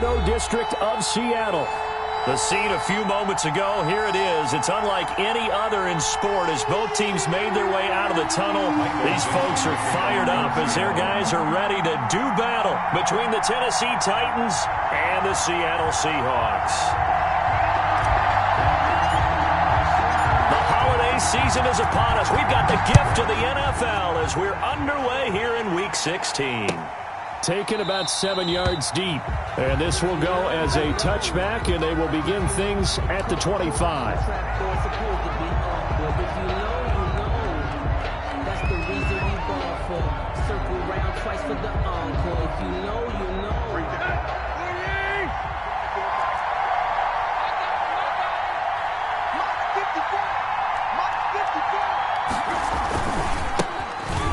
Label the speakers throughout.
Speaker 1: Chicago district of Seattle. The scene a few moments ago, here it is. It's unlike any other in sport as both teams made their way out of the tunnel. These folks are fired up as their guys are ready to do battle between the Tennessee Titans and the Seattle Seahawks. The holiday season is upon us. We've got the gift of the NFL as we're underway here in Week 16. Taken about 7 yards deep. And this will go as a touchback, and they will begin things at the 25.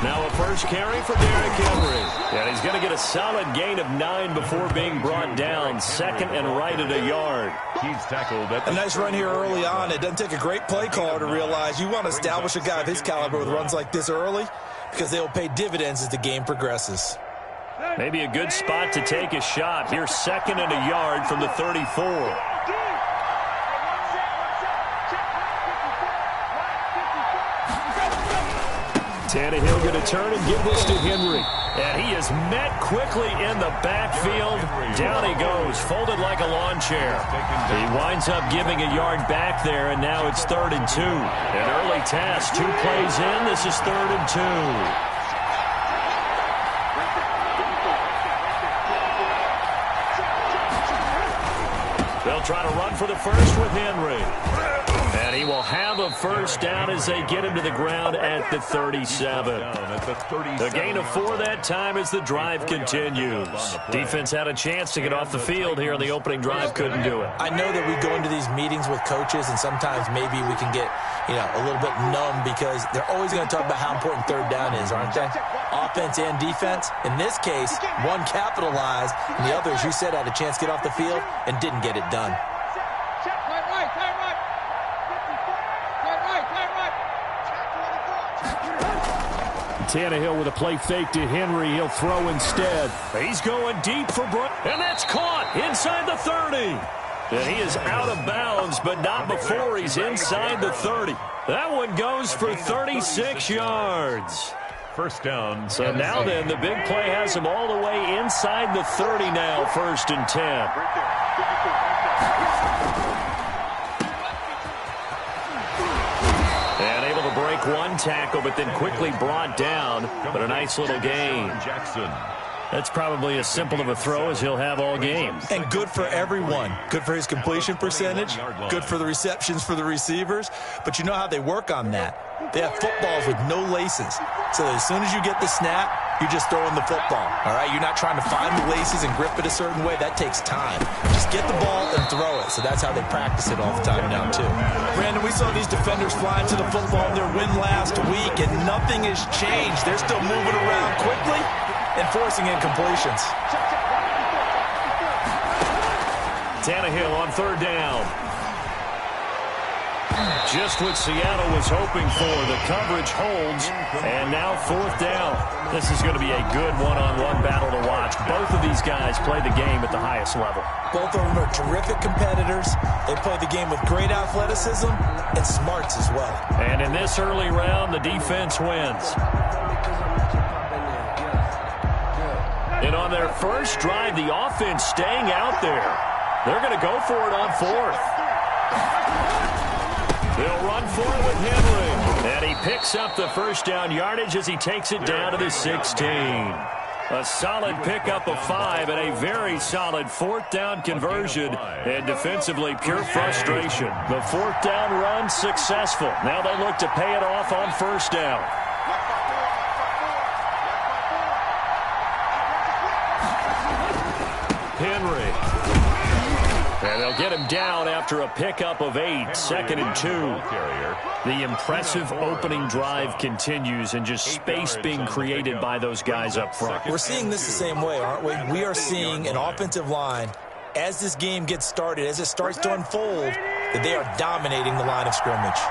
Speaker 1: Now a first carry for Derrick Henry. And he's going to get a solid gain of 9 before being brought down. Second and right at a yard.
Speaker 2: He's tackled at
Speaker 3: a nice run here early on. It doesn't take a great play caller to realize you want to establish a guy of his caliber with runs like this early because they'll pay dividends as the game progresses.
Speaker 1: Maybe a good spot to take a shot. Here's second and a yard from the 34. Tannehill going to turn and give this to Henry. And he is met quickly in the backfield. Down he goes, folded like a lawn chair. He winds up giving a yard back there, and now it's 3rd and 2. An early task, 2 plays in. This is 3rd and 2. They'll try to run for the first with Henry. And he will have a first down as they get him to the ground at the 37. A gain of 4 that time as the drive continues. Defense had a chance to get off the field here on the opening drive, couldn't do it.
Speaker 3: I know that we go into these meetings with coaches, and sometimes maybe we can get, a little bit numb because they're always going to talk about how important 3rd down is, aren't they? Offense and defense. In this case, one capitalized, and the other, as you said, had a chance to get off the field and didn't get it done.
Speaker 1: Tannehill with a play fake to Henry. He'll throw instead. He's going deep for Brown. And that's caught inside the 30. And he is out of bounds, but not before he's inside the 30. That one goes for 36 yards.
Speaker 2: First down.
Speaker 1: So now then, the big play has him all the way inside the 30 now, 1st and 10. Break one tackle, but then quickly brought down. But a nice little gain. That's probably as simple of a throw as he'll have all game.
Speaker 3: And good for everyone. Good for his completion percentage. Good for the receptions for the receivers. But you know how they work on that. They have footballs with no laces. So as soon as you get the snap, you're just throwing the football. All right? You're not trying to find the laces and grip it a certain way. That takes time. Just get the ball and throw it. So that's how they practice it all the time now, too. Brandon, we saw these defenders flying to the football in their win last week, and nothing has changed. They're still moving around quickly and forcing incompletions.
Speaker 1: Tannehill on 3rd down. Just what Seattle was hoping for. The coverage holds, and now 4th down. This is going to be a good one-on-one battle to watch. Both of these guys play the game at the highest level.
Speaker 3: Both of them are terrific competitors. They play the game with great athleticism and smarts as well.
Speaker 1: And in this early round, the defense wins. And on their first drive, the offense staying out there. They're going to go for it on 4th. They'll run for it with Henry. And he picks up the first down yardage as he takes it down to the 16. A solid pickup of 5 and a very solid 4th down conversion. And defensively, pure frustration. The 4th down run successful. Now they look to pay it off on 1st down. Henry. And they'll get him down after a pickup of 8, 2nd and 2. The impressive opening drive continues, and just space being created by those guys up front.
Speaker 3: We're seeing this the same way, aren't we? We are seeing an offensive line, as this game gets started, as it starts to unfold, that they are dominating the line of scrimmage.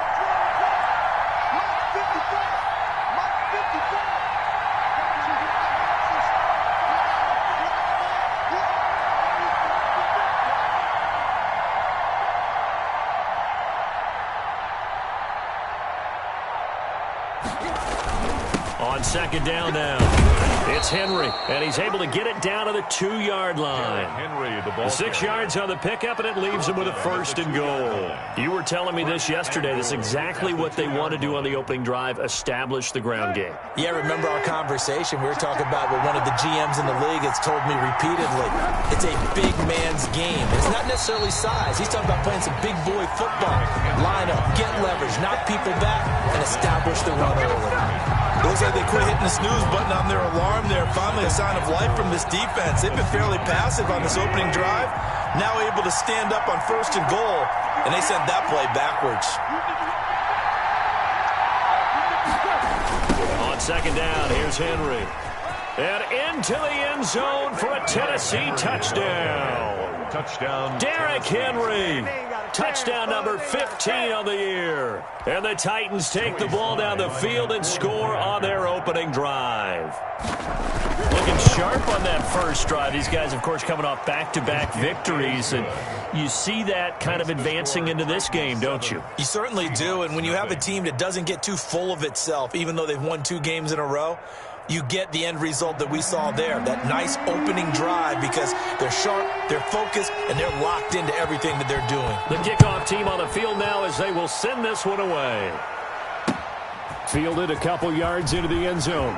Speaker 1: On second down now, it's Henry, and he's able to get it down to the 2-yard line.
Speaker 2: Henry, the ball.
Speaker 1: 6 yards on the pickup, and it leaves him with a 1st and goal. You were telling me this yesterday. This is exactly what they want to do on the opening drive, establish the ground game.
Speaker 3: Yeah, remember our conversation? We were talking about what one of the GMs in the league has told me repeatedly. It's a big man's game. It's not necessarily size. He's talking about playing some big boy football. Line up, get leverage, knock people back, and establish the run early. Looks like they quit hitting the snooze button on their alarm there. Finally a sign of life from this defense. They've been fairly passive on this opening drive. Now able to stand up on 1st and goal, and they sent that play backwards.
Speaker 1: On second down, here's Henry. And into the end zone for a Tennessee touchdown.
Speaker 2: Touchdown.
Speaker 1: Derrick Henry. Touchdown number 15 on the year. And the Titans take the ball down the field and score on their opening drive. Looking sharp on that first drive. These guys, of course, coming off back-to-back victories. And you see that kind of advancing into this game, don't you?
Speaker 3: You certainly do. And when you have a team that doesn't get too full of itself, even though they've won 2 games in a row, you get the end result that we saw there, that nice opening drive, because they're sharp, they're focused, and they're locked into everything that they're doing.
Speaker 1: The kickoff team on the field now as they will send this one away. Fielded a couple yards into the end zone.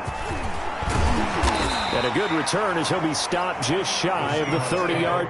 Speaker 1: And a good return as he'll be stopped just shy of the 30-yard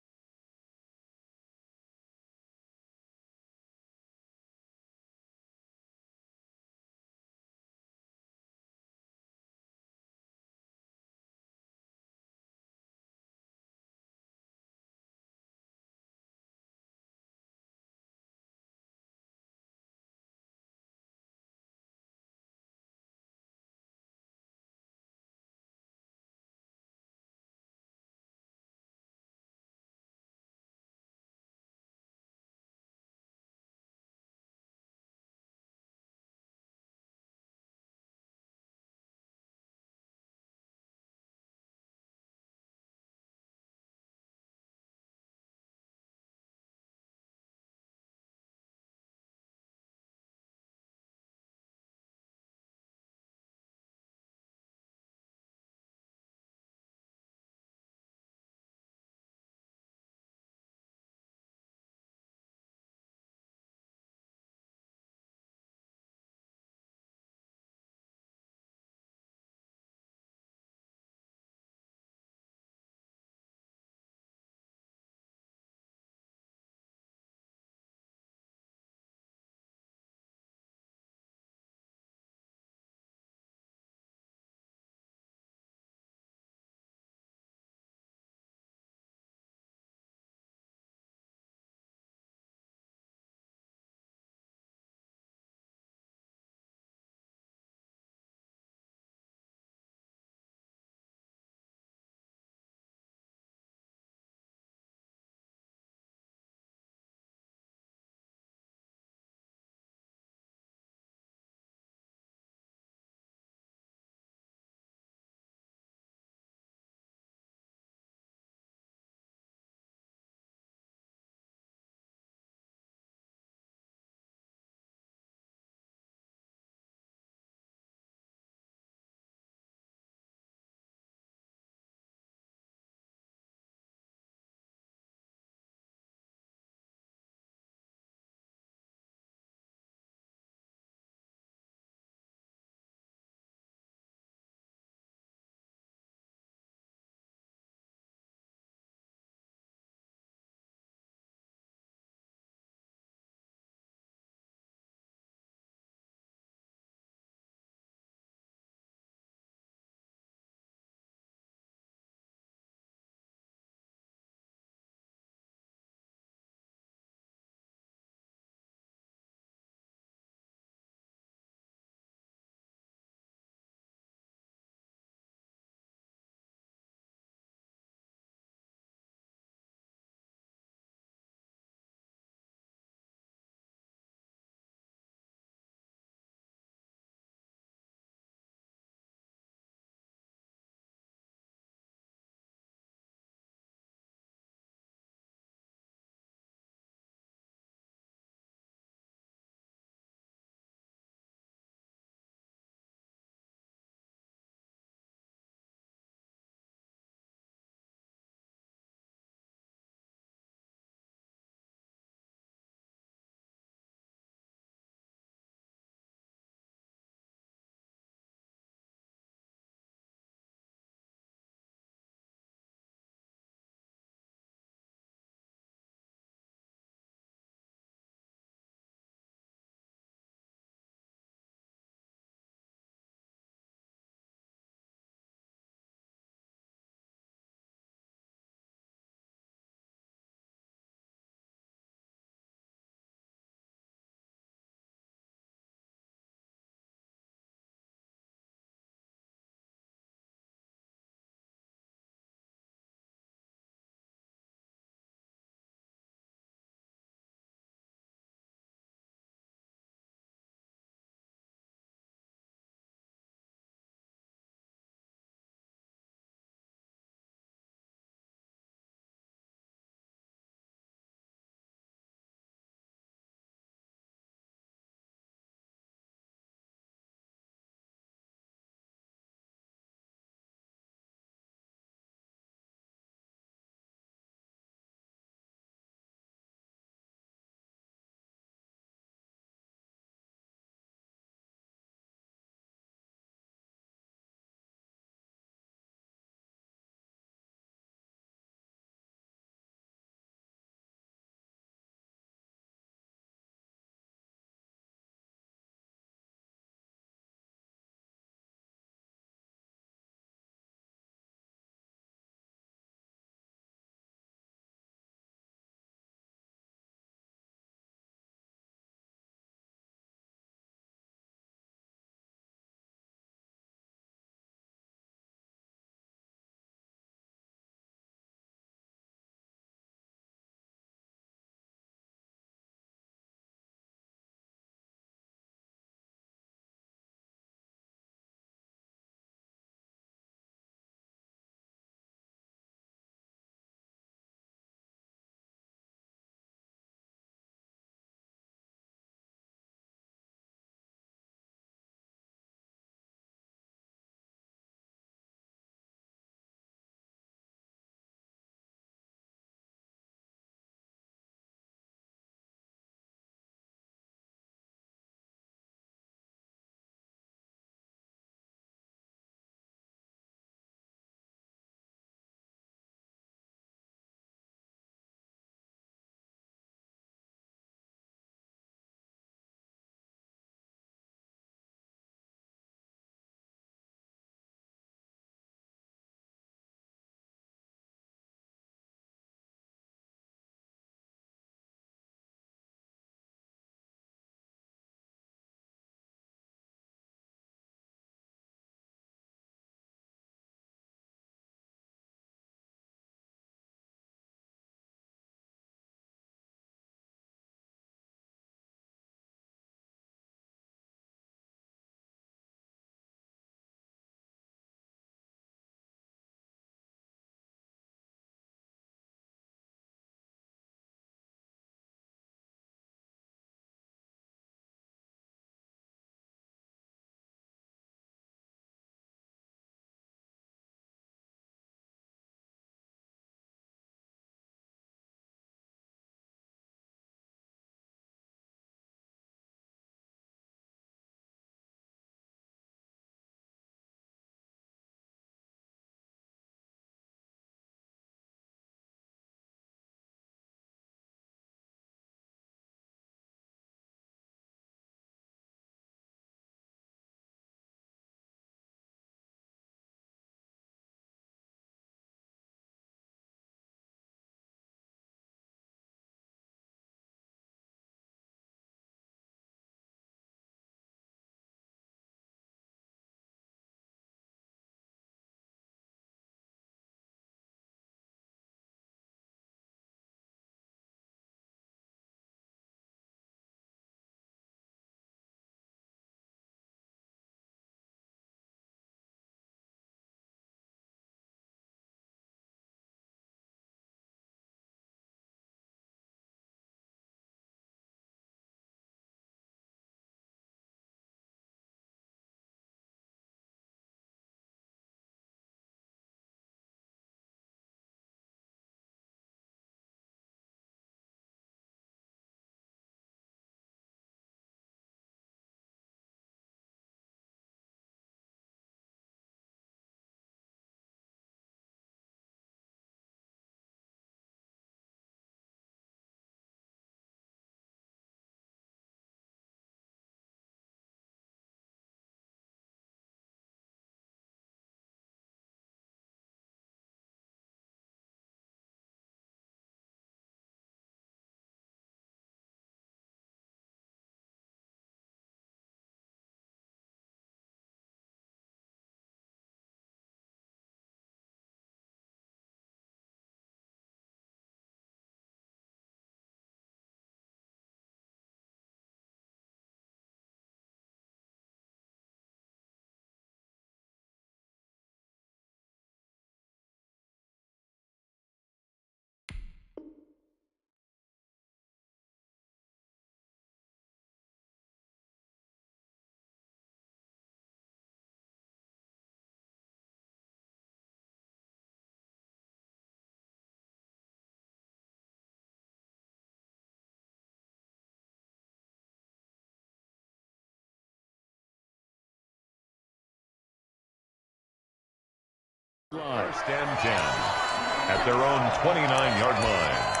Speaker 2: First and 10 at their own 29-yard line.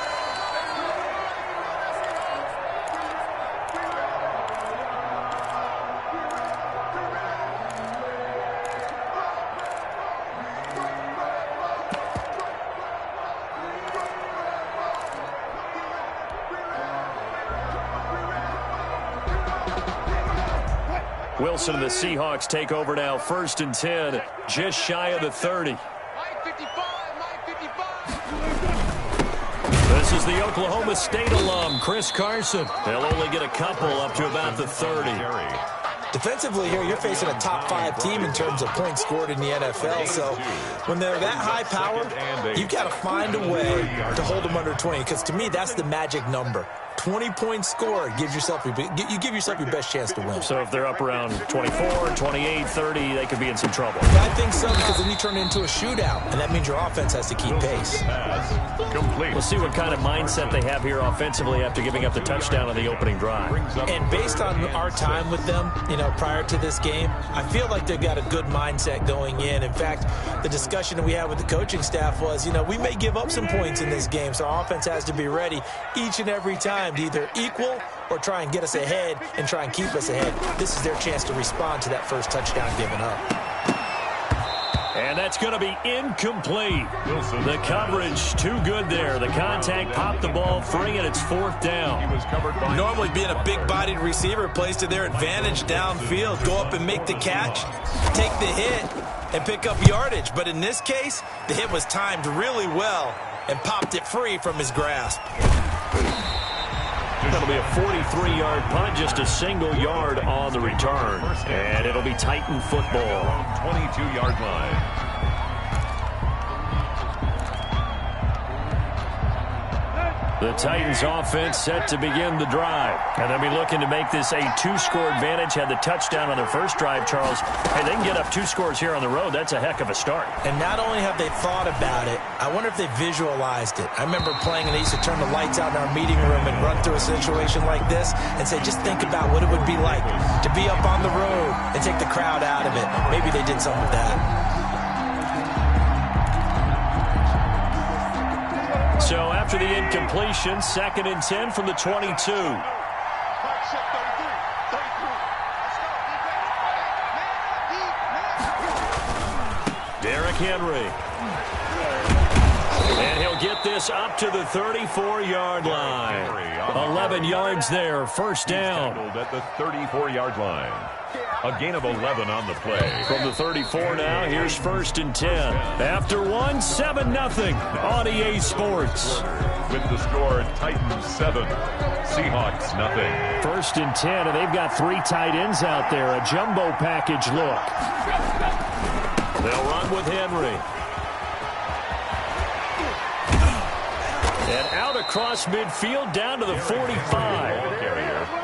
Speaker 1: Wilson and the Seahawks take over now, first and 10, just shy of the 30. This is the Oklahoma State alum, Chris Carson. They'll only get a couple up to about the 30.
Speaker 3: Defensively here, you're facing a top 5 team in terms of points scored in the NFL. So when they're that high powered, you've got to find a way to hold them under 20. Because to me, that's the magic number. 20-point score gives yourself you give yourself your best chance to win.
Speaker 1: So if they're up around 24, 28, 30, they could be in some trouble.
Speaker 3: I think so, because then you turn it into a shootout, and that means your offense has to keep pace.
Speaker 1: We'll see what kind of mindset they have here offensively after giving up the touchdown on the opening drive.
Speaker 3: And based on our time with them, prior to this game, I feel like they've got a good mindset going in. In fact, the discussion that we had with the coaching staff was, we may give up some points in this game, so our offense has to be ready each and every time to either equal or try and get us ahead and try and keep us ahead. This is their chance to respond to that first touchdown given up.
Speaker 1: And that's going to be incomplete. The coverage too good there. The contact popped the ball free, and it's fourth down.
Speaker 3: Normally being a big-bodied receiver plays to their advantage downfield. Go up and make the catch, take the hit, and pick up yardage. But in this case, the hit was timed really well and popped it free from his grasp.
Speaker 1: That'll be a 43-yard punt, just a single yard on the return. And it'll be Titan football.
Speaker 2: 22-yard line.
Speaker 1: The Titans offense set to begin the drive. And they'll be looking to make this a 2-score advantage. Had the touchdown on their first drive, Charles. Hey, they can get up 2 scores here on the road. That's a heck of a start.
Speaker 3: And not only have they thought about it, I wonder if they visualized it. I remember playing and they used to turn the lights out in our meeting room and run through a situation like this and say, just think about what it would be like to be up on the road and take the crowd out of it. Maybe they did some of that.
Speaker 1: So after the incompletion, 2nd and 10 from the 22. Derrick Henry. And he'll get this up to the 34-yard line. 11 yards there, first down.
Speaker 2: At the 34-yard line. A gain of 11 on the play.
Speaker 1: From the 34 now, here's 1st and 10. After one, 7-0 on EA Sports.
Speaker 2: With the score, Titans 7, Seahawks 0.
Speaker 1: 1st and 10, and they've got 3 tight ends out there. A jumbo package look. They'll run with Henry. And out across midfield down to the 45.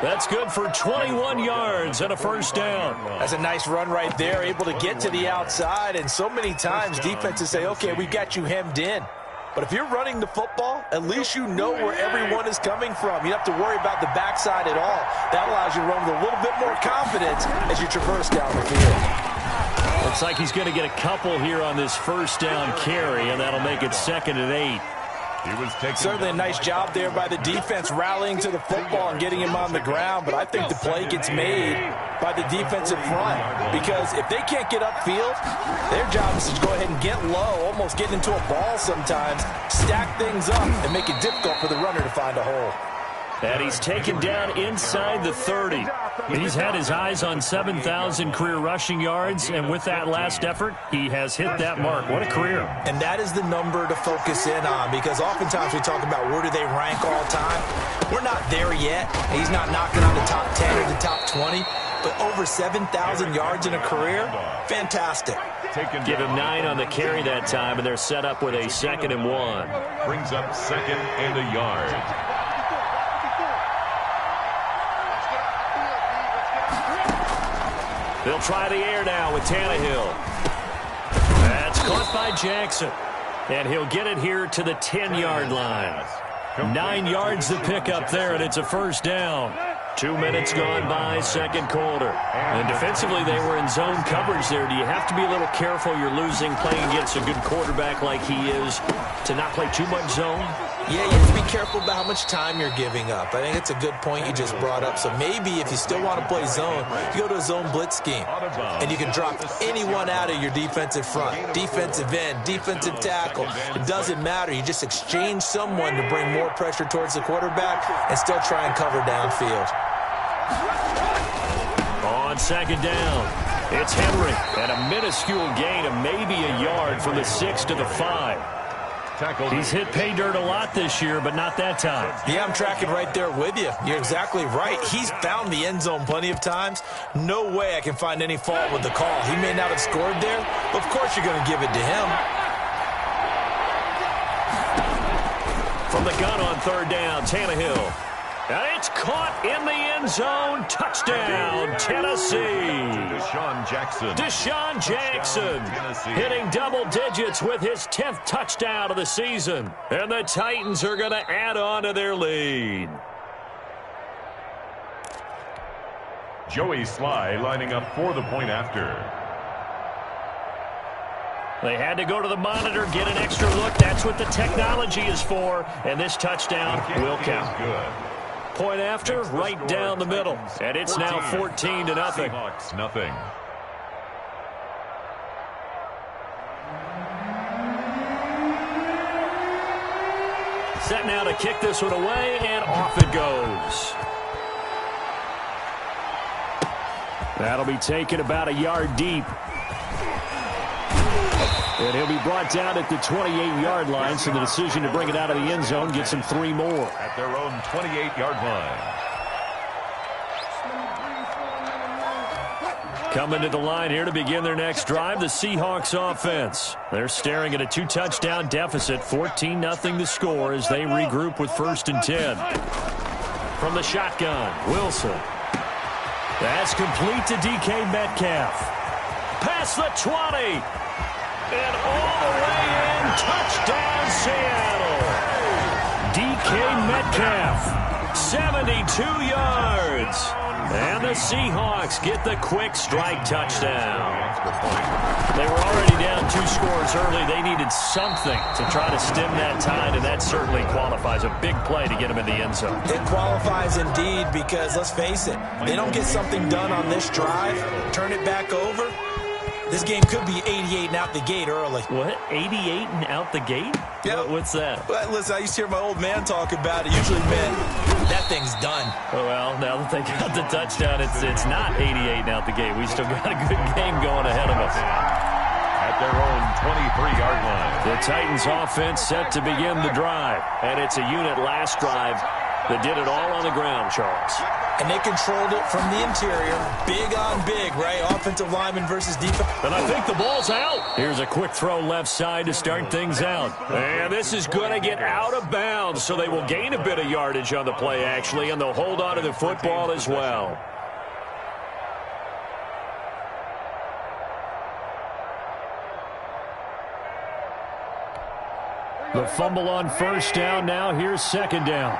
Speaker 1: That's good for 21 yards and a first down.
Speaker 3: That's a nice run right there, able to get to the outside. And so many times defenses say, okay, we've got you hemmed in. But if you're running the football, at least you know where everyone is coming from. You don't have to worry about the backside at all. That allows you to run with a little bit more confidence as you traverse down the field.
Speaker 1: Looks like he's going to get a couple here on this first down carry, and that'll make it 2nd and 8.
Speaker 3: Certainly a nice job there by the defense rallying to the football and getting him on the ground, but I think the play gets made by the defensive front because if they can't get upfield, their job is to go ahead and get low, almost getting into a ball sometimes, stack things up, and make it difficult for the runner to find a hole.
Speaker 1: And he's taken down inside the 30. He's had his eyes on 7,000 career rushing yards, and with that last effort, he has hit that mark. What a career.
Speaker 3: And that is the number to focus in on because oftentimes we talk about where do they rank all time. We're not there yet. He's not knocking on the top 10 or the top 20, but over 7,000 yards in a career, fantastic.
Speaker 1: Give him 9 on the carry that time, and they're set up with a 2nd and 1.
Speaker 2: Brings up 2nd and a yard.
Speaker 1: They'll try the air now with Tannehill. That's caught by Jackson. And he'll get it here to the 10-yard line. 9 yards to pick up there, and it's a first down. 2 minutes gone by, second quarter. And defensively, they were in zone coverage there. Do you have to be a little careful? You're losing, playing against a good quarterback like he is, to not play too much zone?
Speaker 3: Yeah, you have to be careful about how much time you're giving up. I think it's a good point you just brought up. So maybe if you still want to play zone, you go to a zone blitz scheme. And you can drop anyone out of your defensive front. Defensive end, defensive tackle. It doesn't matter. You just exchange someone to bring more pressure towards the quarterback and still try and cover downfield.
Speaker 1: On second down, it's Henry. And a minuscule gain of maybe a yard from the 6 to the 5. He's hit pay dirt a lot this year, but not that time.
Speaker 3: Yeah, I'm tracking right there with you. You're exactly right. He's found the end zone plenty of times. No way I can find any fault with the call. He may not have scored there, but of course you're going to give it to him.
Speaker 1: From the gun on third down, Tannehill. And it's caught in the end zone. Touchdown, Tennessee. Deshaun Jackson hitting double digits with his 10th touchdown of the season. And the Titans are going to add on to their lead.
Speaker 2: Joey Sly lining up for the point after.
Speaker 1: They had to go to the monitor, get an extra look. That's what the technology is for. And this touchdown will count.
Speaker 2: Good.
Speaker 1: Point after, right down the middle. And it's now 14-0.
Speaker 2: Seahawks, nothing.
Speaker 1: Set now to kick this one away, and off it goes. That'll be taken about a yard deep. And he'll be brought down at the 28-yard line, so the decision to bring it out of the end zone gets him 3 more.
Speaker 2: At their own 28-yard line.
Speaker 1: Coming to the line here to begin their next drive, the Seahawks offense. They're staring at a 2-touchdown deficit, 14-0 the score as they regroup with 1st and 10. From the shotgun, Wilson. That's complete to DK Metcalf. Past the 20. And all the way in, touchdown Seattle. DK Metcalf, 72 yards. And the Seahawks get the quick strike touchdown. They were already down 2 scores early. They needed something to try to stem that tide, and that certainly qualifies. A big play to get them in the end zone.
Speaker 3: It qualifies indeed because, let's face it, they don't get something done on this drive, turn it back over. This game could be 88 and out the gate early.
Speaker 1: What? 88 and out the gate?
Speaker 3: Yeah.
Speaker 1: What's that?
Speaker 3: Well, listen, I used to hear my old man talk about it. Usually meant that thing's done.
Speaker 1: Oh, well, now that they got the touchdown, it's not 88 and out the gate. We still got a good game going ahead of us.
Speaker 2: At their own 23-yard line.
Speaker 1: The Titans offense set to begin the drive. And it's a unit last drive that did it all on the ground, Charles.
Speaker 3: And they controlled it from the interior. Big on big, right? Offensive lineman versus defense.
Speaker 1: And I think the ball's out. Here's a quick throw left side to start things out. And this is going to get out of bounds, so they will gain a bit of yardage on the play, actually, and they'll hold on to the football as well. The fumble on first down. Now here's second down.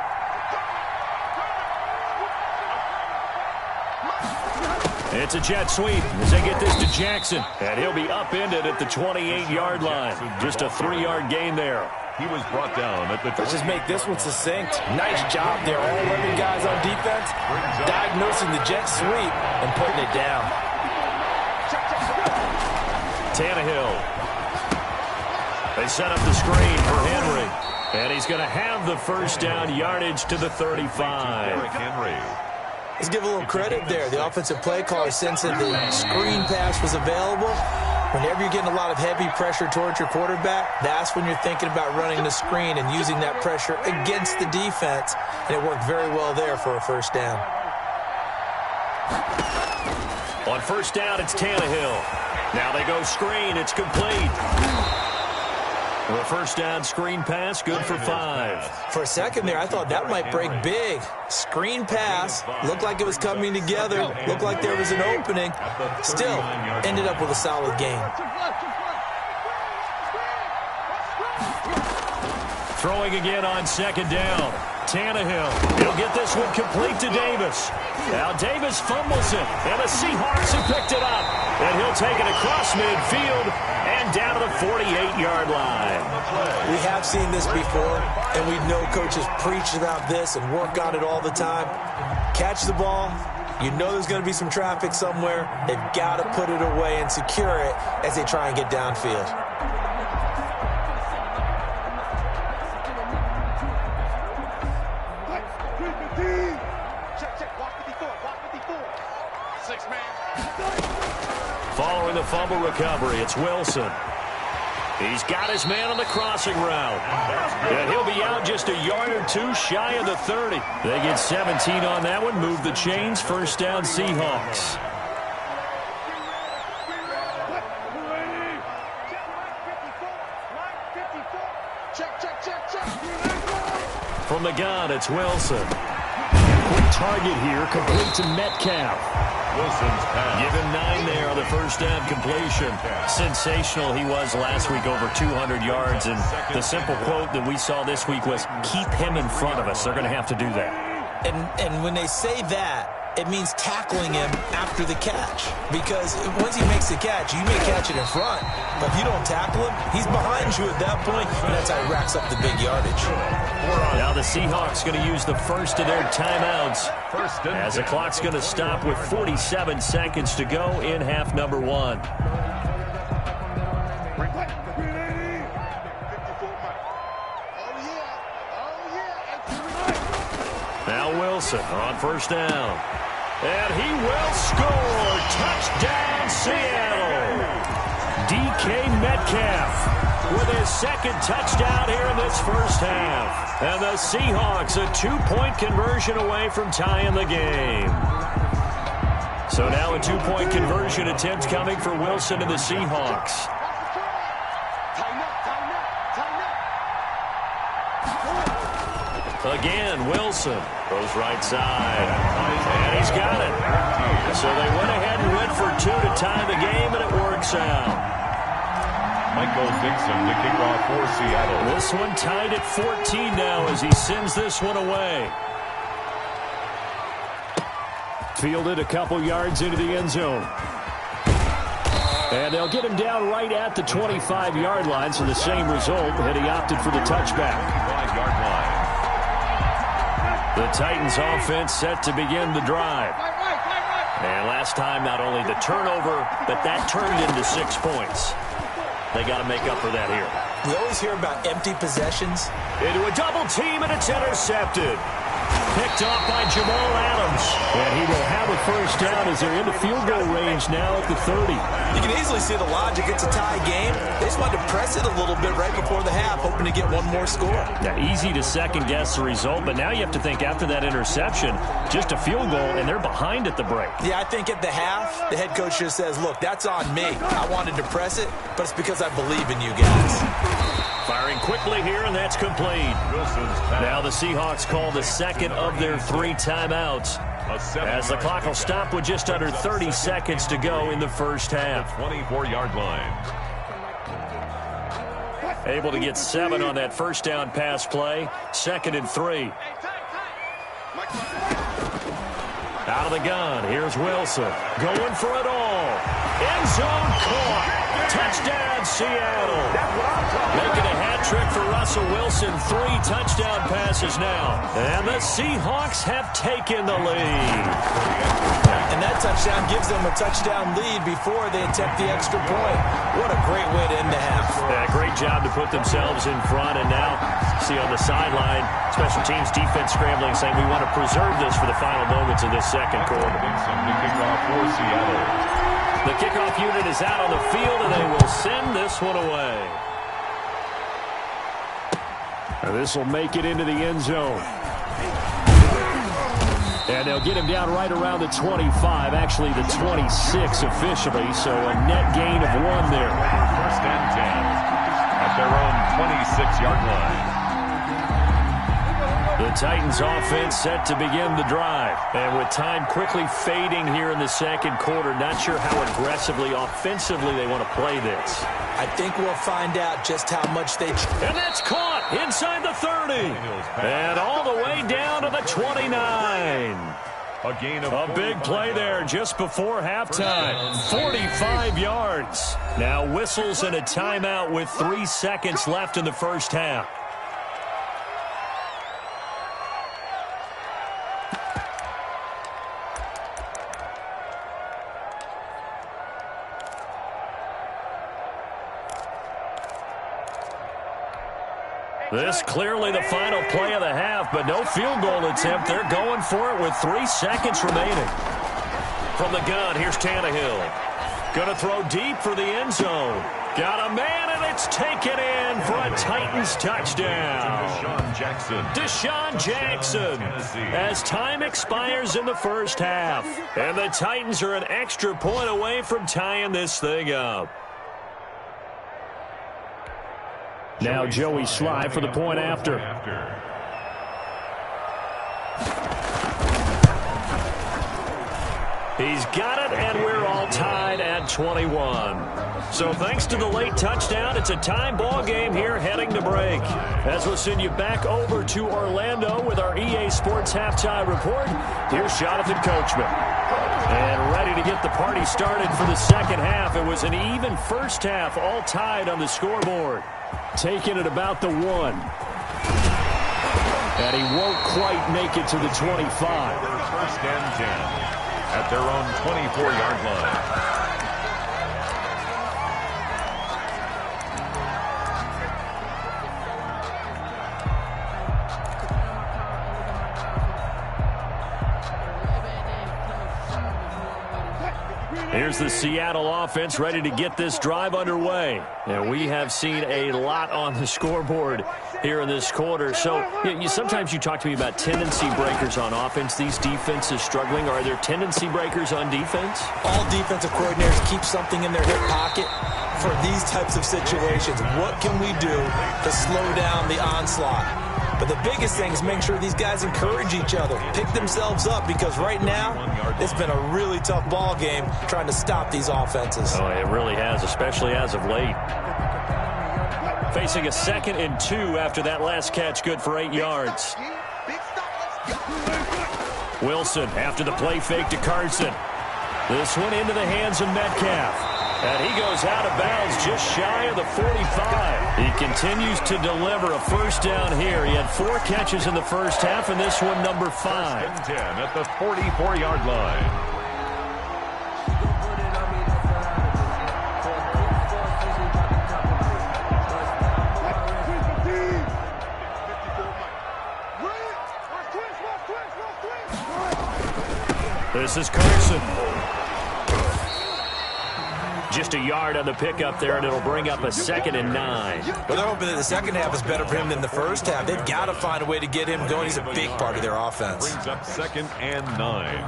Speaker 1: It's a jet sweep as they get this to Jackson. And he'll be upended at the 28-yard line. Just a 3-yard gain there.
Speaker 2: He was brought down at the...
Speaker 3: Let's just make this one succinct. Nice job there. All 11 guys on defense diagnosing the jet sweep and putting it down.
Speaker 1: Tannehill. They set up the screen for Henry. And he's going to have the first down yardage to the 35.
Speaker 2: Henry.
Speaker 3: Let's give a little credit there. The offensive play caller sensed that the screen pass was available. Whenever you're getting a lot of heavy pressure towards your quarterback, that's when you're thinking about running the screen and using that pressure against the defense. And it worked very well there for a first down.
Speaker 1: On first down, it's Tannehill. Now they go screen. It's complete. The first down screen pass, good for 5.
Speaker 3: For a second there, I thought that might break big. Screen pass, looked like it was coming together, looked like there was an opening. Still, ended up with a solid gain.
Speaker 1: Throwing again on second down. Tannehill. He'll get this one complete to Davis. Now Davis fumbles it, and the Seahawks have picked it up. And he'll take it across midfield and down to the 48-yard line.
Speaker 3: We have seen this before, and we know coaches preach about this and work on it all the time. Catch the ball. You know there's going to be some traffic somewhere. They've got to put it away and secure it as they try and get downfield.
Speaker 1: Following the fumble recovery, it's Wilson. He's got his man on the crossing route. And he'll be out just a yard or two shy of the 30. They get 17 on that one, move the chains, first down Seahawks. From the gun, it's Wilson. Quick target here, complete to Metcalf.
Speaker 2: Wilson's pass.
Speaker 1: Give him 9 there on the first down completion. Sensational he was last week, over 200 yards. And the simple quote that we saw this week was, keep him in front of us. They're going to have to do that.
Speaker 3: And when they say that, it means tackling him after the catch. Because once he makes the catch, you may catch it in front. But if you don't tackle him, he's behind you at that point, and that's how he racks up the big yardage.
Speaker 1: Now the Seahawks going to use the first of their timeouts as the clock's going to stop with 47 seconds to go in half number 1. Now Wilson on first down. And he will score. Touchdown, Seattle. DK Metcalf with his second touchdown here in this first half. And the Seahawks a 2-point conversion away from tying the game. So now a 2-point conversion attempt coming for Wilson and the Seahawks. Again, Wilson goes right side, and he's got it. So they went ahead and went for 2 to tie the game, and it works out.
Speaker 2: Michael Dixon to kick off for Seattle.
Speaker 1: This one tied at 14 now as he sends this one away. Fielded a couple yards into the end zone. And they'll get him down right at the 25-yard line, so the same result, and he opted for the touchback.
Speaker 2: 25-yard line.
Speaker 1: The Titans offense set to begin the drive. And last time, not only the turnover, but that turned into 6 points. They got to make up for that here.
Speaker 3: We always hear about empty possessions.
Speaker 1: Into a double team, and it's intercepted. Picked off by Jamal Adams. And he will have a first down as they're into field goal range now at the 30.
Speaker 3: You can easily see the logic. It's a tie game. They just wanted to press it a little bit right before the half, hoping to get one more score.
Speaker 1: Now, easy to second-guess the result, but now you have to think after that interception, just a field goal, and they're behind at the break.
Speaker 3: Yeah, I think at the half, the head coach just says, look, that's on me. I wanted to press it, but it's because I believe in you guys.
Speaker 1: Firing quickly here, and that's complete. Now the Seahawks call the second of their 3 timeouts as the clock will stop with just under 30 seconds to go in the first half.
Speaker 2: 24-yard line.
Speaker 1: Able to get 7 on that first down pass play. 2nd and 3. Out of the gun, here's Wilson. Going for it all. End zone caught. Touchdown, Seattle. Making a hat trick for Russell Wilson. 3 touchdown passes now. And the Seahawks have taken the lead.
Speaker 3: And that touchdown gives them a touchdown lead before they attempt the extra point. What a great way to end the half.
Speaker 1: Yeah, great job to put themselves in front. And now, see on the sideline, special teams defense scrambling, saying we want to preserve this for the final moments of this second quarter.
Speaker 2: The kickoff for Seattle.
Speaker 1: The kickoff unit is out on the field, and they will send this one away. And this will make it into the end zone. And they'll get him down right around the 25, actually the 26 officially, so a net gain of 1 there.
Speaker 2: First and 10 at their own 26-yard line.
Speaker 1: The Titans offense set to begin the drive. And with time quickly fading here in the second quarter, not sure how aggressively, offensively they want to play this.
Speaker 3: I think we'll find out just how much they...
Speaker 1: And that's caught. inside the 30, and all the way down to the 29. A big play there just before halftime. 45 yards. Now whistles and a timeout with 3 seconds left in the first half. This clearly the final play of the half, but no field goal attempt. They're going for it with 3 seconds remaining. From the gun, here's Tannehill. Going to throw deep for the end zone. Got a man, and it's taken in for a Titans touchdown. Deshaun Jackson. As time expires in the first half. And the Titans are an extra point away from tying this thing up. Now Joey Sly for the point after. He's got it, and we're all tied at 21. So thanks to the late touchdown, it's a tie ball game here heading to break. As we'll send you back over to Orlando with our EA Sports Halftime Report, here's Jonathan Coachman. And ready to get the party started for the second half. It was an even first half, all tied on the scoreboard. Taking it about the 1. And he won't quite make it to the 25.
Speaker 2: First and 10 at their own 24-yard line.
Speaker 1: Here's the Seattle offense ready to get this drive underway. And we have seen a lot on the scoreboard here in this quarter. So sometimes you talk to me about tendency breakers on offense. These defenses struggling. Are there tendency breakers on defense?
Speaker 3: All defensive coordinators keep something in their hip pocket for these types of situations. What can we do to slow down the onslaught? But the biggest thing is make sure these guys encourage each other, pick themselves up, because right now it's been a really tough ball game trying to stop these offenses.
Speaker 1: Oh, it really has, especially as of late. Facing a 2nd and 2 after that last catch, good for 8 yards. Wilson after the play fake to Carson. This one into the hands of Metcalf. And he goes out of bounds just shy of the 45. He continues to deliver a first down here. He had 4 catches in the first half, and this one number 5.
Speaker 2: First and 10 at the 44-yard line.
Speaker 1: This is Carson. Just a yard on the pickup there, and it'll bring up a 2nd and 9.
Speaker 3: Well, they're hoping that the second half is better for him than the first half. They've got to find a way to get him going. He's a big part of their offense.
Speaker 2: Brings up 2nd and 9.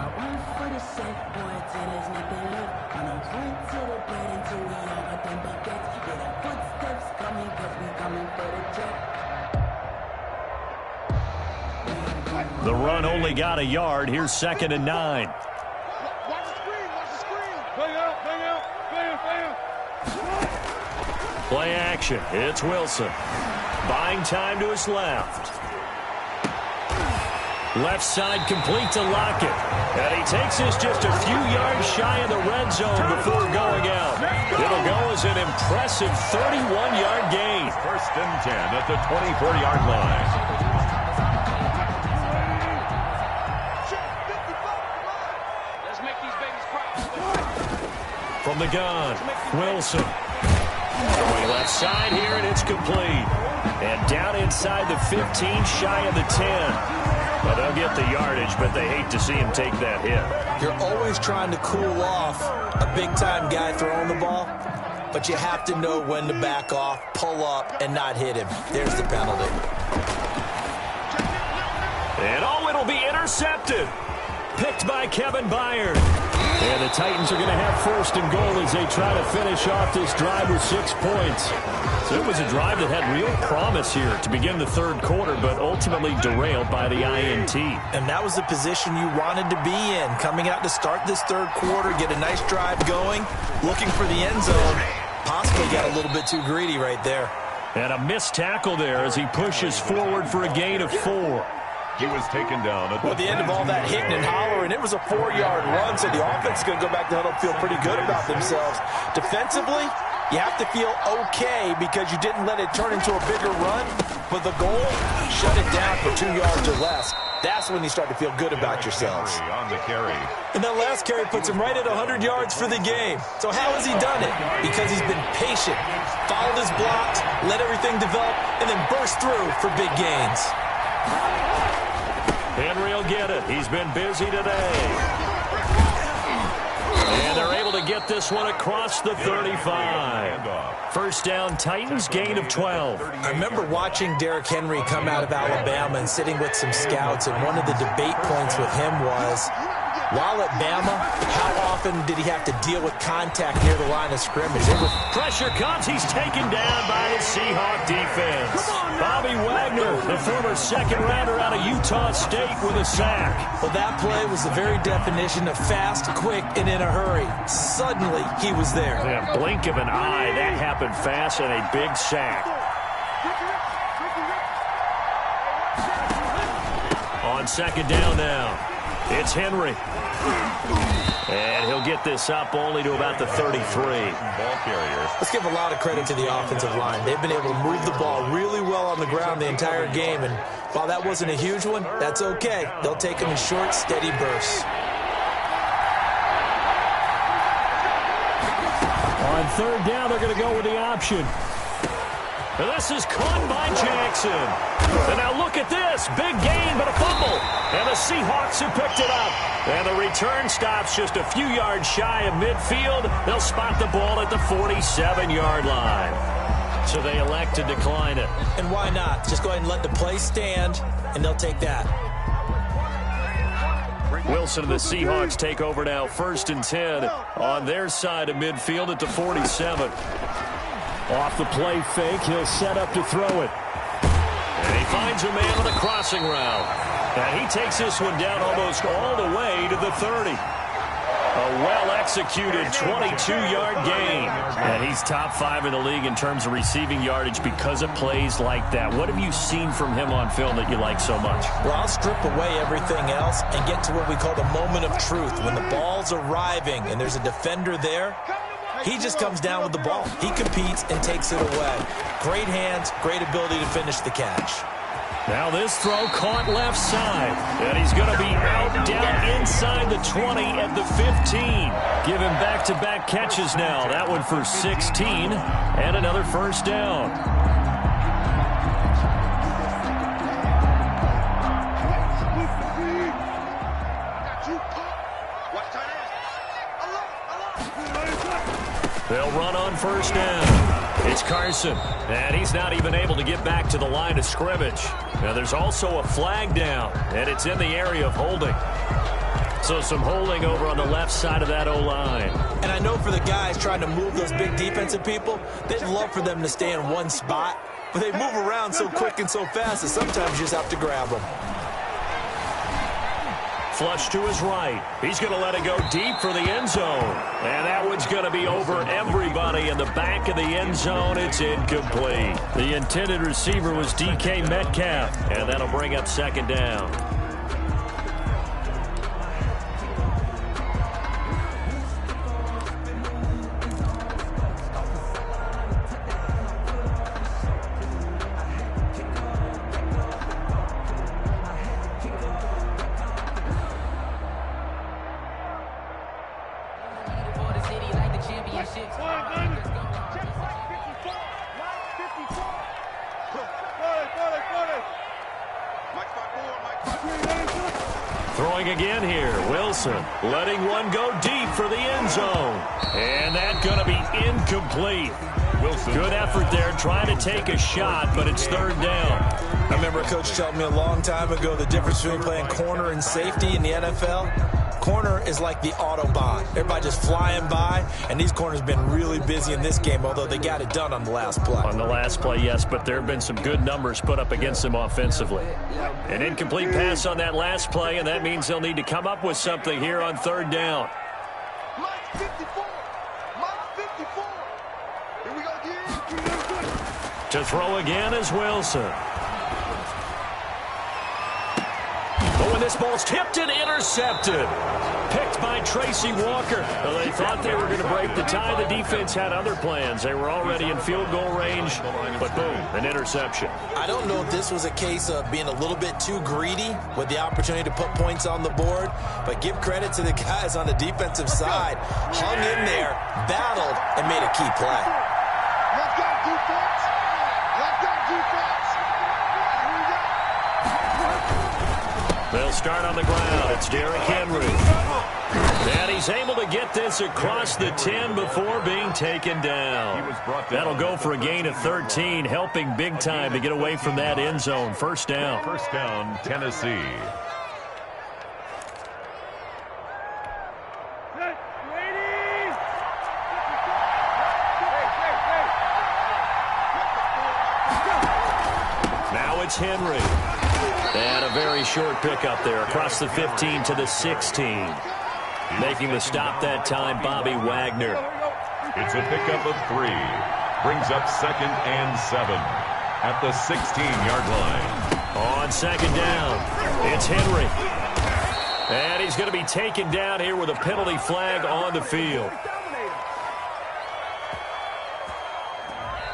Speaker 1: The run only got a yard. Here's 2nd and 9. Play action. It's Wilson. Buying time to his left. Left side complete to Lockett. And he takes this just a few yards shy of the red zone before going out. It'll go as an impressive 31-yard gain.
Speaker 2: First and 10 at the 24-yard line.
Speaker 1: From the gun, Wilson. Going left side here, and it's complete. And down inside the 15, shy of the 10. Well, they'll get the yardage, but they hate to see him take that hit.
Speaker 3: You're always trying to cool off a big-time guy throwing the ball, but you have to know when to back off, pull up, and not hit him. There's the penalty.
Speaker 1: And it'll be intercepted. Picked by Kevin Byard. And the Titans are going to have 1st and goal as they try to finish off this drive with 6 points. So it was a drive that had real promise here to begin the third quarter, but ultimately derailed by the INT.
Speaker 3: And that was the position you wanted to be in, coming out to start this third quarter, get a nice drive going, looking for the end zone. Possibly got a little bit too greedy right there.
Speaker 1: And a missed tackle there as he pushes forward for a gain of 4.
Speaker 2: He was taken down
Speaker 3: at the end of all that hitting and hollering. It was a 4-yard run, so the offense is going to go back to huddle, feel pretty good about themselves. Defensively, you have to feel okay because you didn't let it turn into a bigger run, but the goal, shut it down for 2 yards or less. That's when you start to feel good about yourselves.
Speaker 2: On the carry.
Speaker 3: And that last carry puts him right at 100 yards for the game. So how has he done it? Because he's been patient, followed his blocks, let everything develop, and then burst through for big gains.
Speaker 1: Henry will get it. He's been busy today. And they're able to get this one across the 35. First down, Titans, gain of 12.
Speaker 3: I remember watching Derrick Henry come out of Alabama and sitting with some scouts, and one of the debate points with him was, while at Bama, how often did he have to deal with contact near the line of scrimmage?
Speaker 1: Pressure comes. He's taken down by the Seahawk defense. Bobby Wagner, the former second-rounder out of Utah State, with a sack.
Speaker 3: Well, that play was the very definition of fast, quick, and in a hurry. Suddenly, he was there.
Speaker 1: Yeah, blink of an eye. That happened fast and a big sack. On second down now. It's Henry. And he'll get this up only to about the 33.
Speaker 2: Ball carrier.
Speaker 3: Let's give a lot of credit to the offensive line. They've been able to move the ball really well on the ground the entire game. And while that wasn't a huge one, that's okay. They'll take them in short, steady bursts.
Speaker 1: On third down, they're going to go with the option. And this is caught by Jackson. And now look at this. Big gain, but a fumble. And the Seahawks have picked it up. And the return stops just a few yards shy of midfield. They'll spot the ball at the 47-yard line. So they elect to decline it.
Speaker 3: And why not? Just go ahead and let the play stand, and they'll take that.
Speaker 1: Wilson and the Seahawks take over now, 1st and 10 on their side of midfield at the 47. Off the play fake, he'll set up to throw it. And he finds a man on the crossing route. And he takes this one down almost all the way to the 30. A well-executed 22-yard gain. And he's top 5 in the league in terms of receiving yardage because of plays like that. What have you seen from him on film that you like so much?
Speaker 3: Well, I'll strip away everything else and get to what we call the moment of truth. When the ball's arriving and there's a defender there, he just comes down with the ball. He competes and takes it away. Great hands, great ability to finish the catch.
Speaker 1: Now this throw caught left side. And he's going to be out down inside the 20 at the 15. Give him back-to-back catches now. That one for 16 and another first down. They'll run on first down. It's Carson, and he's not even able to get back to the line of scrimmage. Now there's also a flag down, and it's in the area of holding. So some holding over on the left side of that O-line.
Speaker 3: And I know for the guys trying to move those big defensive people, they'd love for them to stay in one spot, but they move around so quick and so fast that sometimes you just have to grab them.
Speaker 1: Flush to his right. He's going to let it go deep for the end zone. And that one's going to be over everybody in the back of the end zone. It's incomplete. The intended receiver was DK Metcalf. And that'll bring up second down. Throwing again here, Wilson letting one go deep for the end zone. And that's going to be incomplete. Wilson. Good effort there trying to take a shot, but it's third down.
Speaker 3: I remember a coach telling me a long time ago the difference between playing corner and safety in the NFL. Corner is like the Autobahn. Everybody just flying by, and these corners have been really busy in this game, although they got it done on the last play.
Speaker 1: On the last play, yes, but there have been some good numbers put up against them offensively. An incomplete pass on that last play, and that means they'll need to come up with something here on third down. To throw again is Wilson. But when this ball's tipped and intercepted. Picked by Tracy Walker. Well, they thought they were going to break the tie. The defense had other plans. They were already in field goal range. But boom, an interception.
Speaker 3: I don't know if this was a case of being a little bit too greedy with the opportunity to put points on the board. But give credit to the guys on the defensive side. Hung in there, battled, and made a key play.
Speaker 4: Let's go, defense. Let's go, defense.
Speaker 1: They'll start on the ground. It's Derrick Henry. And he's able to get this across the 10 before being taken down. That'll go for a gain of 13, helping big time to get away from that end zone. First down.
Speaker 2: First down, Tennessee.
Speaker 1: Now it's Henry. And a very short pickup there across the 15 to the 16. Making the stop that time, Bobby Wagner.
Speaker 2: It's a pickup of 3. Brings up 2nd and 7 at the 16-yard line.
Speaker 1: On second down, it's Henry. And he's going to be taken down here with a penalty flag on the field.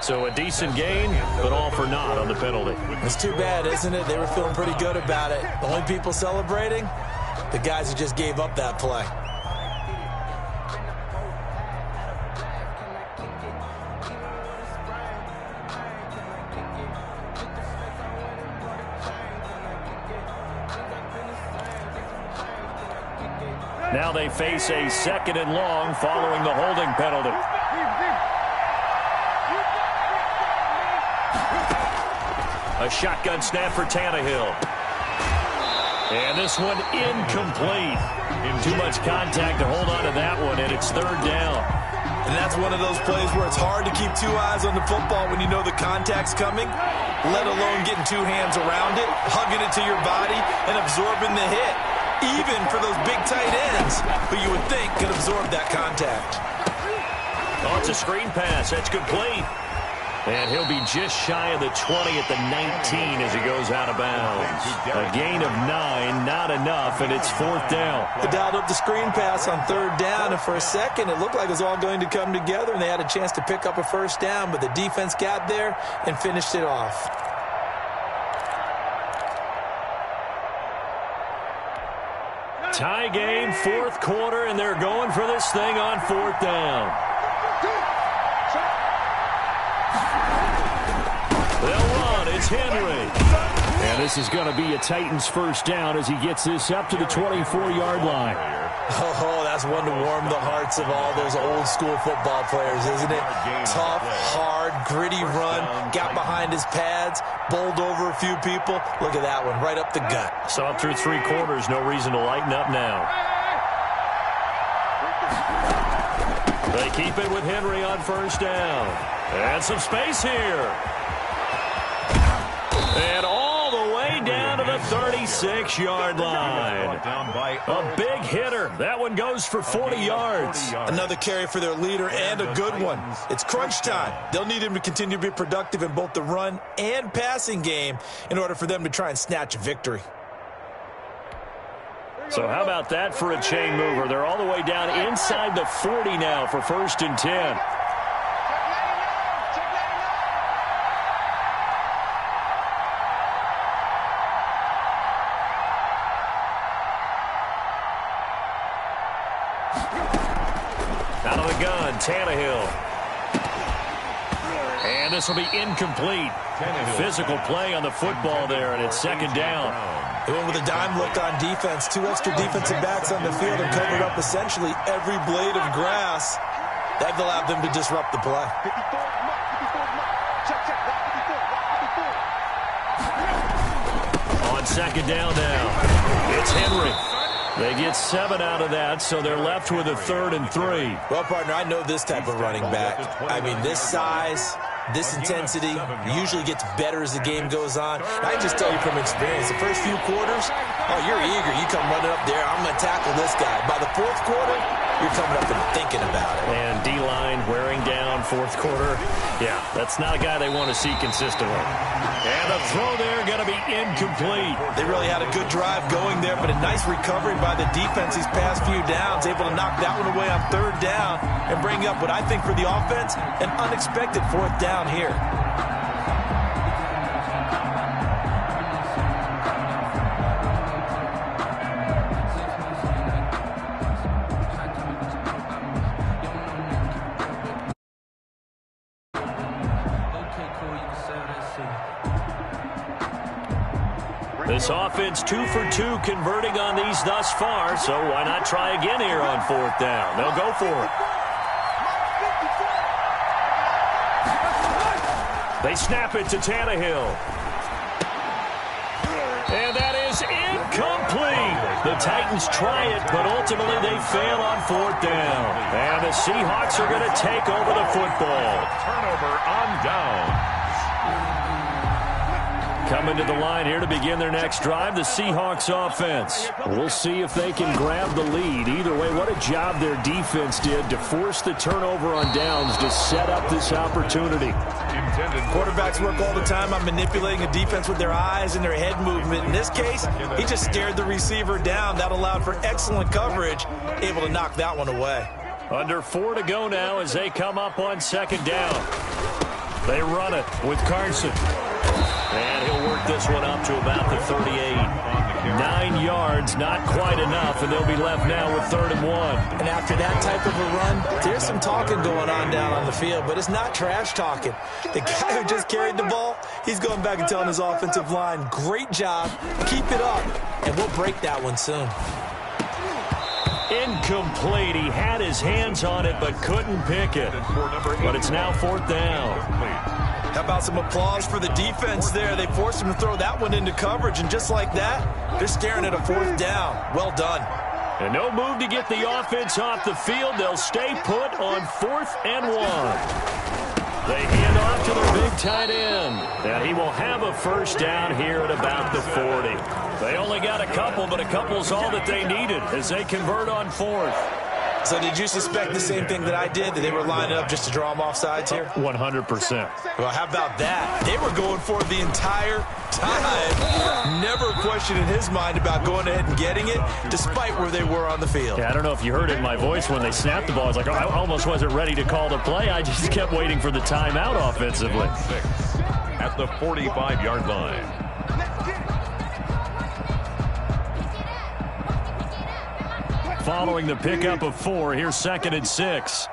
Speaker 1: So a decent gain, but all for naught on the penalty.
Speaker 3: It's too bad, isn't it? They were feeling pretty good about it. The only people celebrating, the guys who just gave up that play.
Speaker 1: Now they face a 2nd and long following the holding penalty. A shotgun snap for Tannehill. And this one incomplete. Too much contact to hold on to that one, and it's 3rd down.
Speaker 3: And that's one of those plays where it's hard to keep 2 eyes on the football when you know the contact's coming, let alone getting 2 hands around it, hugging it to your body, and absorbing the hit. Even for those big tight ends, who you would think could absorb that contact.
Speaker 1: Oh, it's a screen pass. That's complete. And he'll be just shy of the 20 at the 19 as he goes out of bounds. A gain of 9, not enough, and it's 4th down.
Speaker 3: They dialed up the screen pass on 3rd down, and for a second it looked like it was all going to come together, and they had a chance to pick up a first down, but the defense got there and finished it off.
Speaker 1: Tie game, 4th quarter, and they're going for this thing on 4th down. They'll run. It's Henry. And this is going to be a Titans first down as he gets this up to the 24-yard line.
Speaker 3: Oh, that's one to warm the hearts of all those old-school football players, isn't it? Tough, hard, gritty run, got behind his pads, bowled over a few people. Look at that one, right up the gut.
Speaker 1: Saw it through 3 quarters, no reason to lighten up now. They keep it with Henry on first down. And some space here. And all the way down to the 36-yard line. A big hitter. That one goes for 40 yards.
Speaker 3: Another carry for their leader and a good one. It's crunch time. They'll need him to continue to be productive in both the run and passing game in order for them to try and snatch a victory.
Speaker 1: So how about that for a chain mover? They're all the way down inside the 40 now for 1st and 10. Out of the gun, Tannehill. And this will be incomplete. Physical play on the football there, and it's 2nd down.
Speaker 3: They went with a dime look on defense. 2 extra defensive backs on the field and covered up essentially every blade of grass. That allowed them to disrupt the play.
Speaker 1: On 2nd down now, it's Henry. They get 7 out of that, so they're left with a 3rd and 3.
Speaker 3: Well, partner, I know this type of running back. I mean, this size, this intensity usually gets better as the game goes on. And I just tell you from experience, the first few quarters, oh, you're eager. You come running up there, I'm going to tackle this guy. By the 4th quarter, you're coming up and thinking about it.
Speaker 1: And D-line wearing down down fourth quarter. Yeah, that's not a guy they want to see consistently. And the throw there going to be incomplete.
Speaker 3: They really had a good drive going there, but a nice recovery by the defense these past few downs, able to knock that one away on third down and bring up what I think for the offense, an unexpected fourth down here.
Speaker 1: This offense 2 for 2 converting on these thus far, so why not try again here on fourth down? They'll go for it. They snap it to Tannehill. And that is incomplete. The Titans try it, but ultimately they fail on fourth down. And the Seahawks are going to take over the football.
Speaker 2: Turnover on down.
Speaker 1: Coming to the line here to begin their next drive, the Seahawks offense. We'll see if they can grab the lead. Either way, what a job their defense did to force the turnover on downs to set up this opportunity.
Speaker 3: Quarterbacks work all the time on manipulating a defense with their eyes and their head movement. In this case, he just stared the receiver down. That allowed for excellent coverage, able to knock that one away.
Speaker 1: Under 4 to go now as they come up on second down. They run it with Carson. And he'll work this one up to about the 38. 9 yards, not quite enough, and they'll be left now with 3rd and 1.
Speaker 3: And after that type of a run, there's some talking going on down on the field, but it's not trash talking. The guy who just carried the ball, he's going back and telling his offensive line, great job, keep it up, and we'll break that one soon.
Speaker 1: Incomplete. He had his hands on it but couldn't pick it. But it's now 4th down.
Speaker 3: How about some applause for the defense there? They forced him to throw that one into coverage, and just like that, they're staring at a 4th down. Well done.
Speaker 1: And no move to get the offense off the field. They'll stay put on 4th and 1. They hand off to their big tight end. And he will have a first down here at about the 40. They only got a couple, but a couple's all that they needed as they convert on 4th.
Speaker 3: So did you suspect the same thing that I did, that they were lining up just to draw them off sides here?
Speaker 1: 100%.
Speaker 3: Well, how about that? They were going for it the entire time. Never a question in his mind about going ahead and getting it, despite where they were on the field.
Speaker 1: Yeah, I don't know if you heard it in my voice when they snapped the ball. I was like, oh, I almost wasn't ready to call the play. I just kept waiting for the timeout offensively.
Speaker 2: At the 45-yard line.
Speaker 1: Following the pickup of 4, here's 2nd and 6.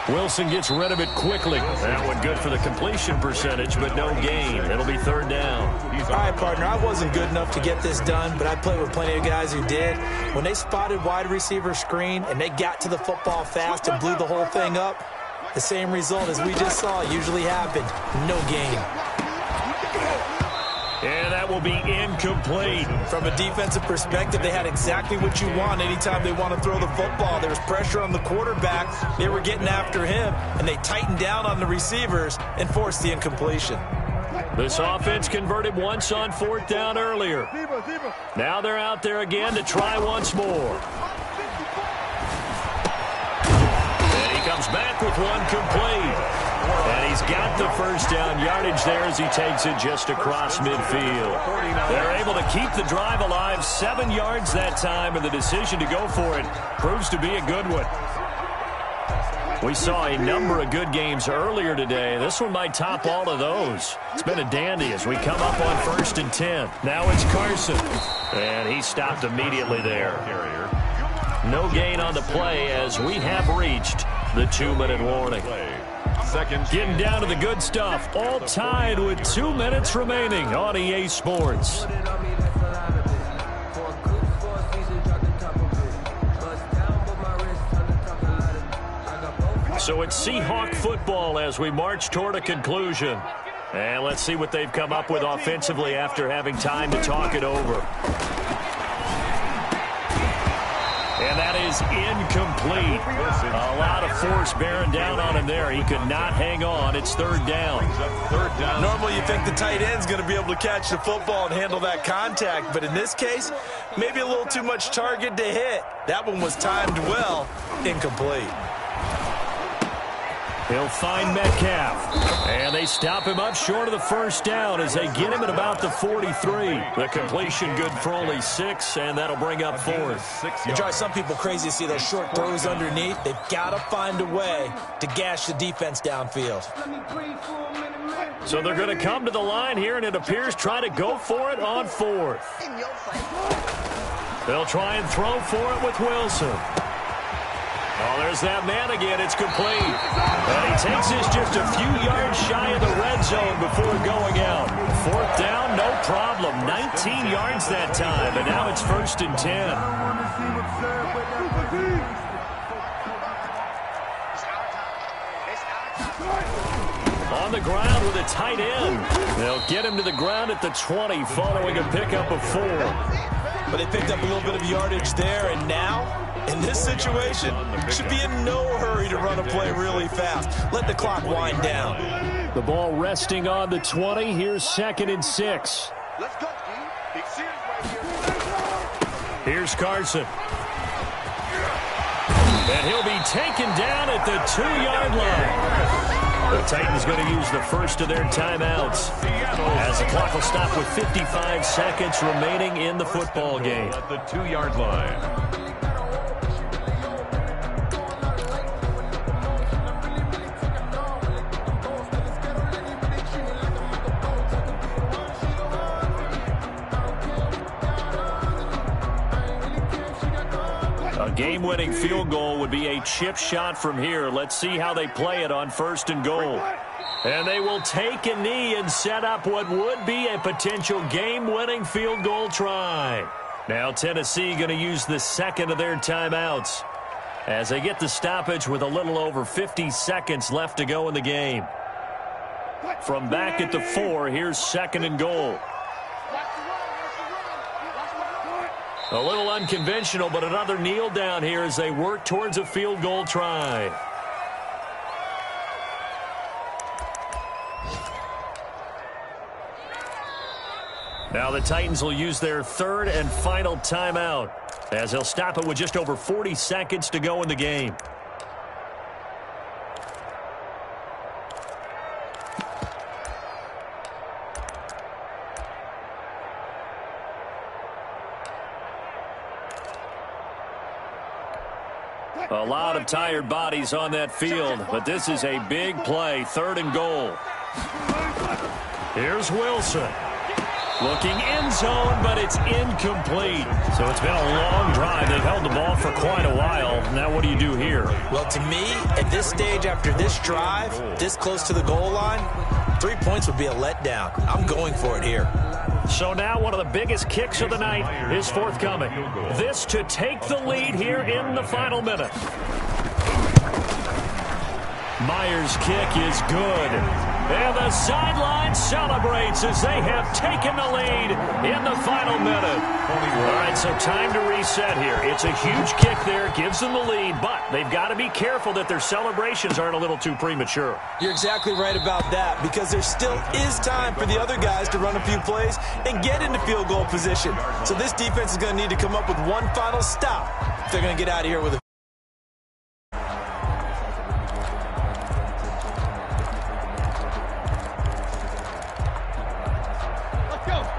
Speaker 1: Wilson gets rid of it quickly. That one good for the completion percentage, but no gain. It'll be 3rd down.
Speaker 3: All right, partner, I wasn't good enough to get this done, but I played with plenty of guys who did. When they spotted wide receiver screen and they got to the football fast and blew the whole thing up, the same result as we just saw usually happened. No gain.
Speaker 1: And that will be incomplete.
Speaker 3: From a defensive perspective, they had exactly what you want anytime they want to throw the football. There was pressure on the quarterback. They were getting after him, and they tightened down on the receivers and forced the incompletion.
Speaker 1: This offense converted once on 4th down earlier. Now they're out there again to try once more. And he comes back with one complete. And he's got the first down yardage there as he takes it just across midfield. They're able to keep the drive alive, 7 yards that time, and the decision to go for it proves to be a good one. We saw a number of good games earlier today. This one might top all of those. It's been a dandy as we come up on 1st and 10. Now it's Carson. And he stopped immediately there. No gain on the play as we have reached the 2-minute warning. Getting down to the good stuff. All tied with 2 minutes remaining on EA Sports. So it's Seahawk football as we march toward a conclusion. And let's see what they've come up with offensively after having time to talk it over. And that is incomplete. A lot of force bearing down on him there. He could not hang on. It's third down.
Speaker 3: Normally you think the tight end's going to be able to catch the football and handle that contact, but in this case, maybe a little too much target to hit. That one was timed well, incomplete.
Speaker 1: He'll find Metcalf. And they stop him up short of the first down as they get him at about the 43. The completion good for only 6, and that'll bring up fourth.
Speaker 3: It drives some people crazy to see those short throws underneath. They've got to find a way to gash the defense downfield.
Speaker 1: So they're going to come to the line here, and it appears try to go for it on fourth. They'll try and throw for it with Wilson. Oh, there's that man again. It's complete. And he takes this just a few yards shy of the red zone before going out. Fourth down, no problem. 19 yards that time, and now it's 1st and 10. On the ground with a tight end. They'll get him to the ground at the 20 following a pickup of 4.
Speaker 3: But they picked up a little bit of yardage there, and now, in this situation, should be in no hurry to run a play really fast. Let the clock wind down.
Speaker 1: The ball resting on the 20. Here's 2nd and 6.
Speaker 4: Let's go, Big series right here.
Speaker 1: Here's Carson. And he'll be taken down at the 2-yard line. The Titans going to use the first of their timeouts as the clock will stop with 55 seconds remaining in the football game.
Speaker 2: At the 2-yard line.
Speaker 1: A game-winning field goal would be a chip shot from here. Let's see how they play it on 1st and goal. And they will take a knee and set up what would be a potential game-winning field goal try. Now Tennessee going to use the 2nd of their timeouts as they get the stoppage with a little over 50 seconds left to go in the game. From back at the 4, here's 2nd and goal. A little unconventional, but another kneel down here as they work towards a field goal try. Now the Titans will use their 3rd and final timeout as they'll stop it with just over 40 seconds to go in the game. A lot of tired bodies on that field, but this is a big play, 3rd and goal. Here's Wilson. Looking end zone, but it's incomplete. So it's been a long drive. They've held the ball for quite a while. Now what do you do here?
Speaker 3: Well, to me, at this stage after this drive, this close to the goal line, 3 points would be a letdown. I'm going for it here.
Speaker 1: So now one of the biggest kicks of the night is forthcoming. This to take the lead here in the final minute. Myers' kick is good. And the sideline celebrates as they have taken the lead in the final minute. All right, so time to reset here. It's a huge kick there, gives them the lead, but they've got to be careful that their celebrations aren't a little too premature.
Speaker 3: You're exactly right about that, because there still is time for the other guys to run a few plays and get into field goal position. So this defense is going to need to come up with one final stop if they're going to get out of here with a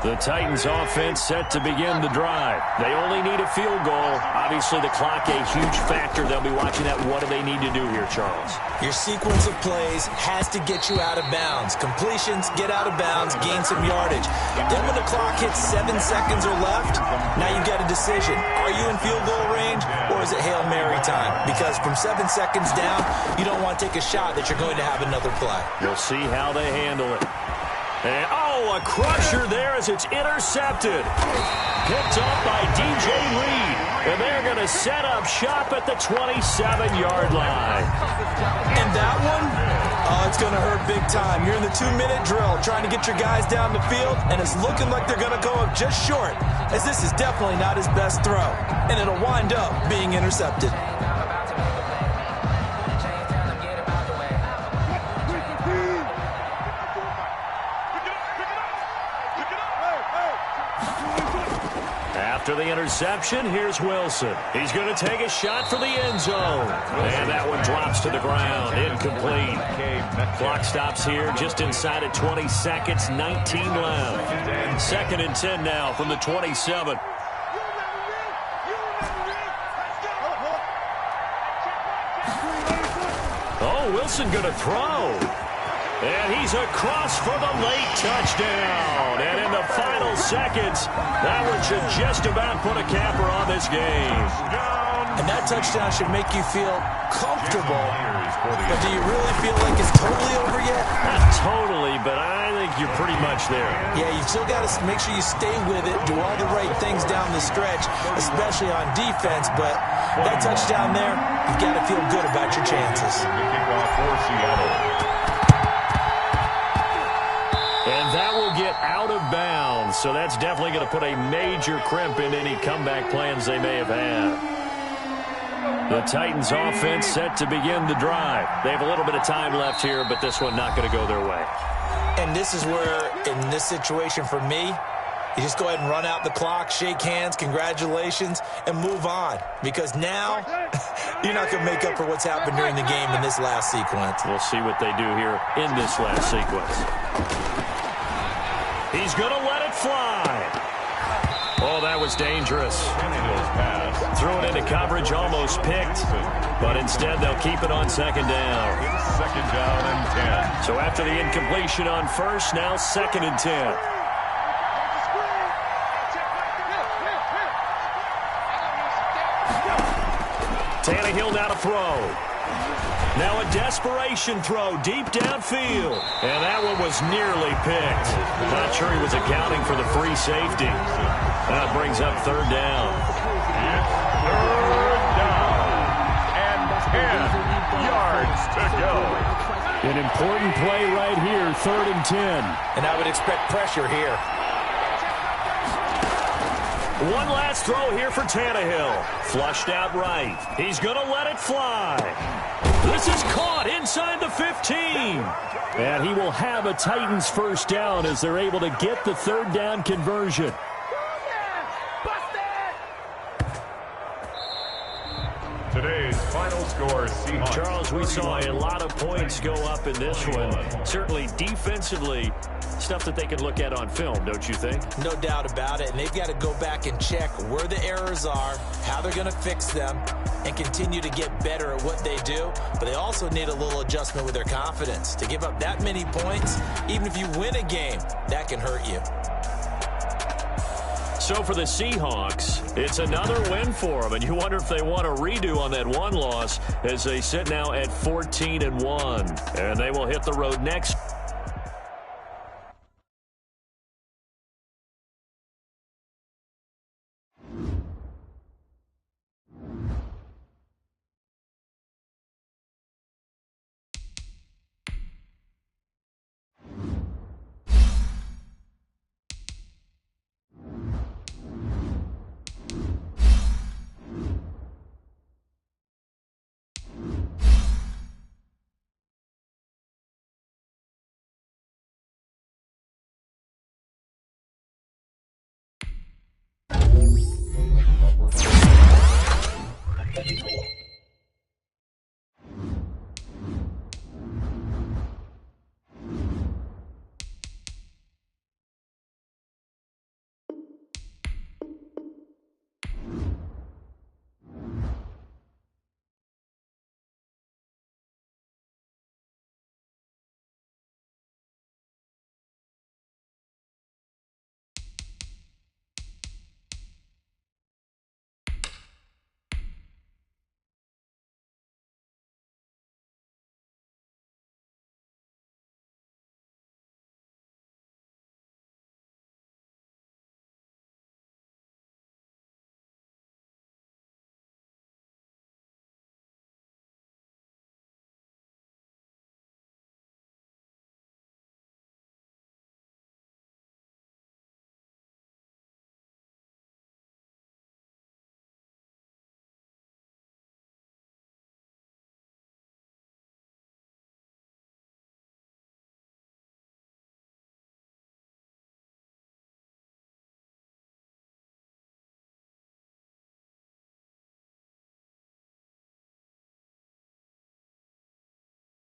Speaker 1: The Titans offense set to begin the drive. They only need a field goal. Obviously, the clock a huge factor. They'll be watching that. What do they need to do here, Charles?
Speaker 3: Your sequence of plays has to get you out of bounds. Completions, get out of bounds, gain some yardage. Then when the clock hits 7 seconds or left, now you've got a decision. Are you in field goal range, or is it Hail Mary time? Because from 7 seconds down, you don't want to take a shot that you're going to have another play.
Speaker 1: We'll see how they handle it. And, a crusher there as it's intercepted. Picked up by DJ Reed. And they're going to set up shop at the 27-yard line.
Speaker 3: And that one, it's going to hurt big time. You're in the 2-minute drill trying to get your guys down the field, and it's looking like they're going to go up just short as this is definitely not his best throw, and it'll wind up being intercepted.
Speaker 1: After the interception, here's Wilson. He's going to take a shot for the end zone. And that one drops to the ground. Incomplete. Clock stops here just inside of 20 seconds. 19 left. Second and 10 now from the 27. Oh, Wilson going to throw. And he's across for the late touchdown. And in the final seconds, that one should just about put a capper on this game.
Speaker 3: And that touchdown should make you feel comfortable. But do you really feel like it's totally over yet?
Speaker 1: Not totally, but I think you're pretty much there.
Speaker 3: Yeah, you've still got to make sure you stay with it, do all the right things down the stretch, especially on defense. But that touchdown there, you've got to feel good about your chances.
Speaker 2: Kickoff for Seattle.
Speaker 1: And that will get out of bounds, so that's definitely going to put a major crimp in any comeback plans they may have had. The Titans offense set to begin the drive. They have a little bit of time left here, but this one not going to go their way.
Speaker 3: And this is where, in this situation for me, you just go ahead and run out the clock, shake hands, congratulations, and move on. Because now, you're not going to make up for what's happened during the game in this last sequence.
Speaker 1: We'll see what they do here in this last sequence. He's going to let it fly. Oh, that was dangerous. Threw it into coverage, almost picked. But instead, they'll keep it on second down.
Speaker 2: Second down and 10.
Speaker 1: So after the incompletion on first, now second and 10. Tannehill now to throw. Now a desperation throw deep downfield. And that one was nearly picked. Not sure he was accounting for the free safety. That brings up third down.
Speaker 2: Third down and 10 yards to go.
Speaker 1: An important play right here, third and 10.
Speaker 3: And I would expect pressure here.
Speaker 1: One last throw here for Tannehill. Flushed out right. He's going to let it fly. This is caught inside the 15. And he will have a Titans first down as they're able to get the third down conversion.
Speaker 2: Today's final score, Seahawks.
Speaker 1: Charles, we saw a lot of points go up in this one. Certainly defensively, stuff that they can look at on film, don't you think?
Speaker 3: No doubt about it. And they've got to go back and check where the errors are, how they're going to fix them, and continue to get better at what they do. But they also need a little adjustment with their confidence. To give up that many points, even if you win a game, that can hurt you.
Speaker 1: So for the Seahawks, it's another win for them, and you wonder if they want a redo on that one loss as they sit now at 14-1, and they will hit the road next.
Speaker 5: You